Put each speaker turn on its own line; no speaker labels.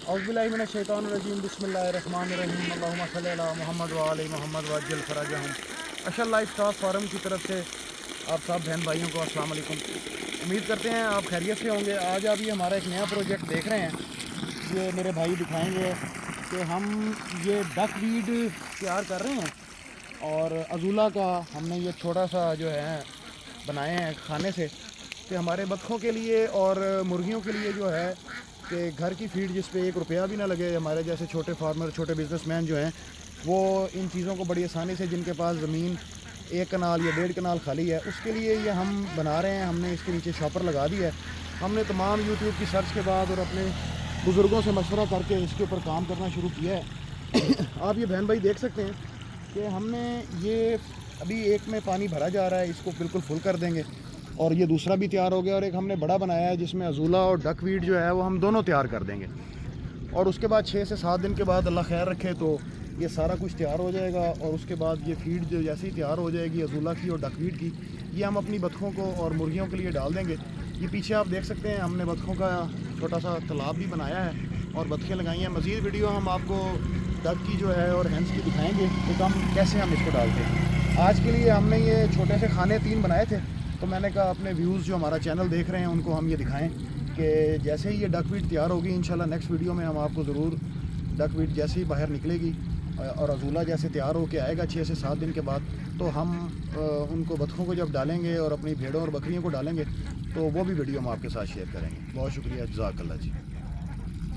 औज़ुबिल्लाहिमिनश्शैतानिर्रजीम बिस्मिल्लाहिर्रहमानिर्रहीम अल्लाहुम्मा सल्लि अला मुहम्मद व आले मुहम्मद वअज्जिल फ़राजहुम। अशल लाइफ स्टॉक फार्म की तरफ से आप सब बहन भाइयों को अस्सलाम वालेकुम। उम्मीद करते हैं आप खैरियत से होंगे। आज आप ये हमारा एक नया प्रोजेक्ट देख रहे हैं। ये मेरे भाई दिखाएंगे कि हम ये डक वीड तैयार कर रहे हैं और अज़ूला का हमने ये छोटा सा जो है बनाए हैं खाने से कि हमारे बत्तखों के लिए और मुर्गियों के लिए जो है कि घर की फीड जिस पे एक रुपया भी ना लगे। हमारे जैसे छोटे फार्मर छोटे बिजनेसमैन जो हैं वो इन चीज़ों को बड़ी आसानी से, जिनके पास ज़मीन 1 कनाल या 1.5 कनाल खाली है, उसके लिए ये हम बना रहे हैं। हमने इसके नीचे शॉपर लगा दिया है। हमने तमाम यूट्यूब की सर्च के बाद और अपने बुज़ुर्गों से मशवरा करके इसके ऊपर काम करना शुरू किया है। आप ये बहन भाई देख सकते हैं कि हमने ये अभी एक में पानी भरा जा रहा है, इसको बिल्कुल फुल कर देंगे और ये दूसरा भी तैयार हो गया और एक हमने बड़ा बनाया है जिसमें अज़ूला और डक वीड जो है वो हम दोनों तैयार कर देंगे। और उसके बाद 6 से 7 दिन के बाद अल्लाह खैर रखे तो ये सारा कुछ तैयार हो जाएगा और उसके बाद ये फीड जो जैसे ही तैयार हो जाएगी अज़ूला की और डक वीड की, ये हम अपनी बत्तखों को और मुर्गियों के लिए डाल देंगे। ये पीछे आप देख सकते हैं हमने बत्तखों का छोटा सा तालाब भी बनाया है और बत्तखें लगाई हैं। मज़ीद वीडियो हम आपको डक की जो है और हैंस की दिखाएँगे कि कैसे हम इसको डालते हैं। आज के लिए हमने ये छोटे से खाने 3 बनाए थे, तो मैंने कहा अपने व्यूज़ जो हमारा चैनल देख रहे हैं उनको हम ये दिखाएं कि जैसे ही ये डक वीड तैयार होगी इंशाल्लाह नेक्स्ट वीडियो में हम आपको ज़रूर डक वीड जैसे ही बाहर निकलेगी और अज़ूला जैसे तैयार होकर आएगा 6 से 7 दिन के बाद, तो हम उनको बत्तखों को जब डालेंगे और अपनी भेड़ों और बकरियों को डालेंगे तो वो भी वीडियो हम आपके साथ शेयर करेंगे। बहुत शुक्रिया, जज़ाकल्लाह जी।